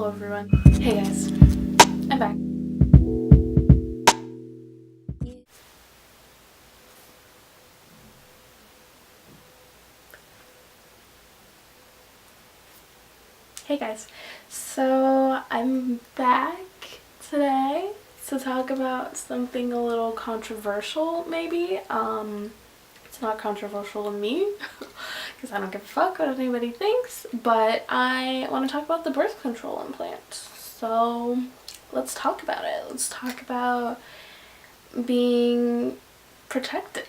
Hello everyone. Hey guys, I'm back. Hey guys, so I'm back today to talk about something a little controversial maybe. It's not controversial to me because I don't give a fuck what anybody thinks, but I want to talk about the birth control implant. So let's talk about it. Let's talk about being protected.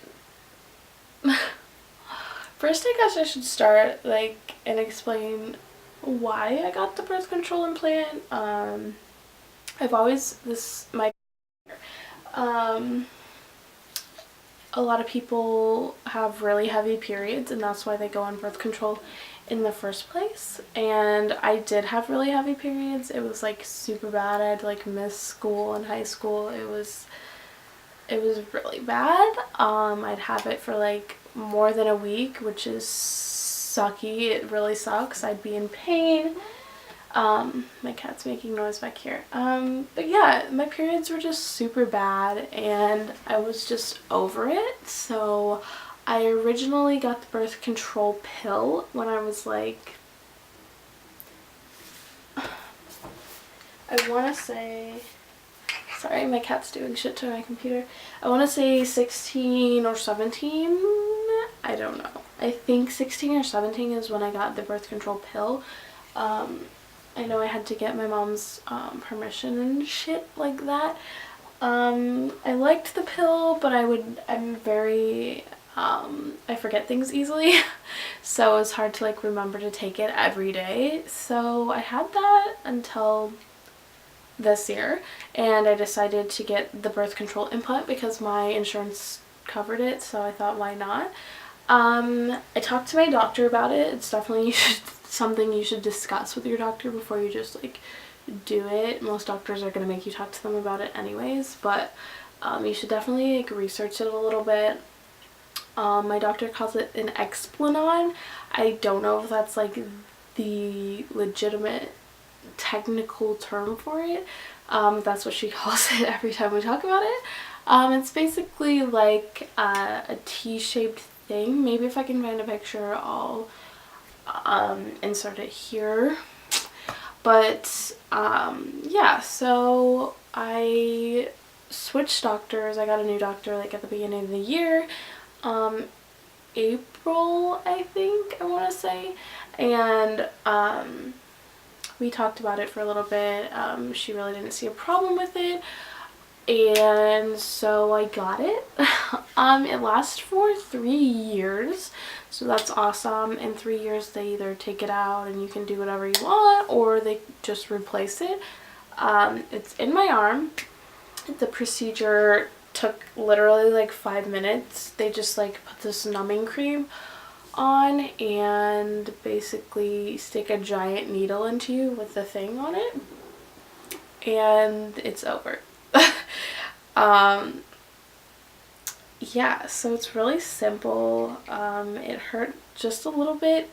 First, I guess I should start and explain why I got the birth control implant. I've always um a lot of people have really heavy periods, and that's why they go on birth control in the first place. And I did have really heavy periods. It was like super bad. I'd miss school in high school. It was really bad. I'd have it for more than a week, which is sucky. It really sucks. I'd be in pain. My cat's making noise back here. But yeah, my periods were just super bad and I was just over it. So I originally got the birth control pill when I was I want to say, sorry, my cat's doing shit to my computer. I want to say 16 or 17. I don't know. I think 16 or 17 is when I got the birth control pill. I know I had to get my mom's permission and shit like that. I liked the pill, but I forget things easily. So it's hard to remember to take it every day. So I had that until this year, and I decided to get the birth control implant because my insurance covered it, so I thought, why not? I talked to my doctor about it. It's definitely something you should discuss with your doctor before you just do it. Most doctors are going to make you talk to them about it anyways, but you should definitely research it a little bit. My doctor calls it an Explanon. I don't know if that's the legitimate technical term for it. That's what she calls it every time we talk about it. It's basically a T-shaped thing. Maybe if I can find a picture, I'll insert it here. But yeah, so I switched doctors. I got a new doctor at the beginning of the year, April, I think, I want to say. And we talked about it for a little bit. She really didn't see a problem with it, and so I got it. It lasts for 3 years, so that's awesome. In 3 years they either take it out and you can do whatever you want, or they just replace it. It's in my arm. The procedure took literally 5 minutes. They just put this numbing cream on and basically stick a giant needle into you with the thing on it, and it's over. Yeah, so it's really simple. It hurt just a little bit.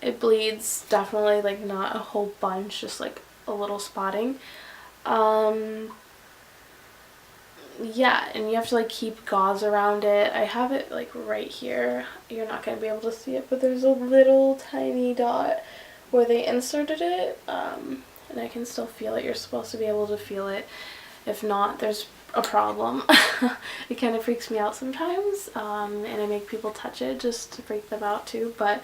It bleeds, definitely not a whole bunch, just a little spotting. Yeah, and you have to keep gauze around it. I have it right here. You're not going to be able to see it, but there's a little tiny dot where they inserted it, and I can still feel it. You're supposed to be able to feel it. If not, there's a problem. It kind of freaks me out sometimes, and I make people touch it just to freak them out too. But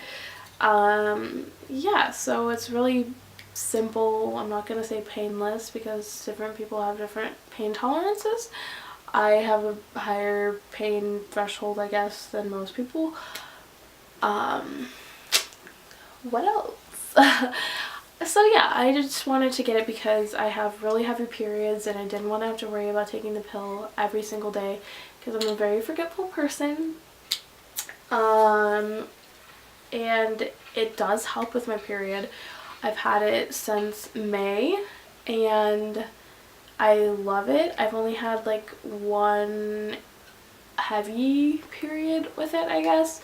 yeah, so it's really simple. I'm not going to say painless because different people have different pain tolerances. I have a higher pain threshold, I guess, than most people. What else? So yeah, I just wanted to get it because I have really heavy periods and I didn't want to have to worry about taking the pill every single day because I'm a very forgetful person. And it does help with my period. I've had it since May and I love it. I've only had one heavy period with it, I guess.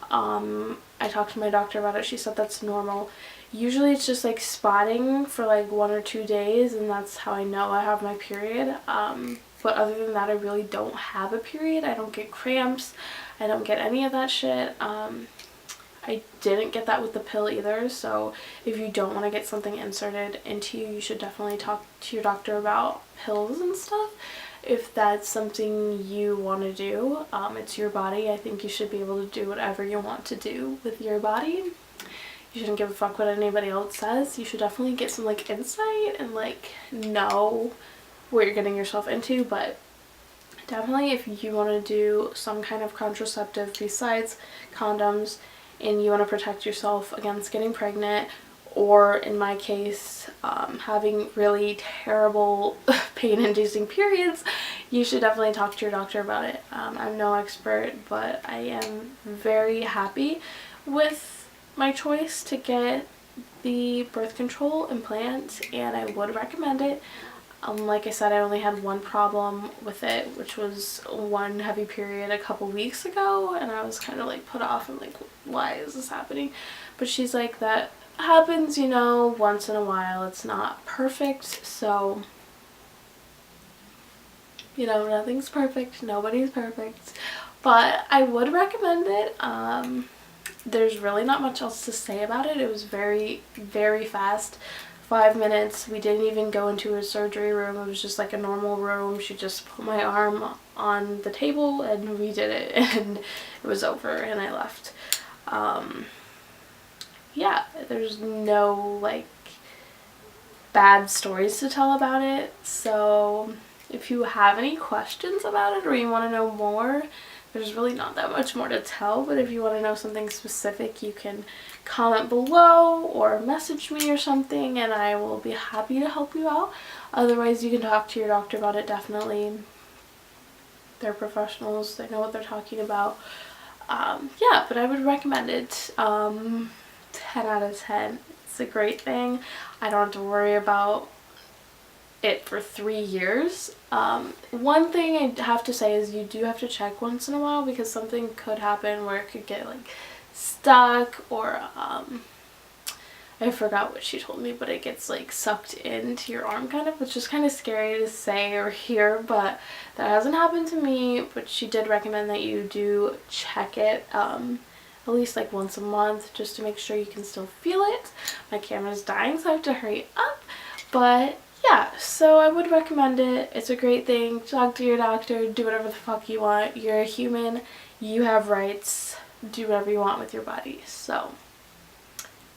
I talked to my doctor about it. She said that's normal. Usually it's just like spotting for like 1 or 2 days, and that's how I know I have my period. But other than that, I really don't have a period. I don't get cramps. I don't get any of that shit. I didn't get that with the pill either, so if you don't want to get something inserted into you, you should definitely talk to your doctor about pills and stuff. If that's something you want to do, it's your body. I think you should be able to do whatever you want to do with your body. You shouldn't give a fuck what anybody else says. You should definitely get some like insight and like know what you're getting yourself into. But definitely if you want to do some kind of contraceptive besides condoms and you want to protect yourself against getting pregnant, or in my case having really terrible pain-inducing periods, you should definitely talk to your doctor about it. I'm no expert, but I am very happy with my choice to get the birth control implant, and I would recommend it. Like I said, I only had one problem with it, which was one heavy period a couple weeks ago, and I was kind of like put off. I'm like, why is this happening? But she's like, that happens, you know, once in a while. It's not perfect, so, you know, nothing's perfect. Nobody's perfect. But I would recommend it. There's really not much else to say about it. It was very, very fast. 5 minutes. We didn't even go into a surgery room. It was just like a normal room. She just put my arm on the table and we did it, and it was over and I left. Yeah, there's no like bad stories to tell about it. So if you have any questions about it or you want to know more, there's really not that much more to tell, but if you want to know something specific, you can comment below or message me or something, and I will be happy to help you out. Otherwise, you can talk to your doctor about it, definitely. They're professionals. They know what they're talking about. Yeah, but I would recommend it. 10 out of 10. It's a great thing. I don't have to worry about it for 3 years. One thing I have to say is you do have to check once in a while, because something could happen where it could get like stuck, or I forgot what she told me, but it gets like sucked into your arm kind of, which is kind of scary to say or hear, but that hasn't happened to me. But she did recommend that you do check it at least like once a month, just to make sure you can still feel it. My camera's dying, so I have to hurry up. But yeah, so I would recommend it. It's a great thing. Talk to your doctor. Do whatever the fuck you want. You're a human. You have rights. Do whatever you want with your body. So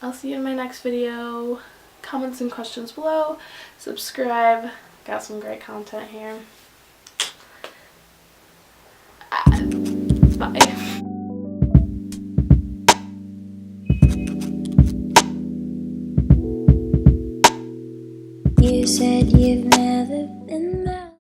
I'll see you in my next video. Comment some questions below. Subscribe. Got some great content here. Bye. You said you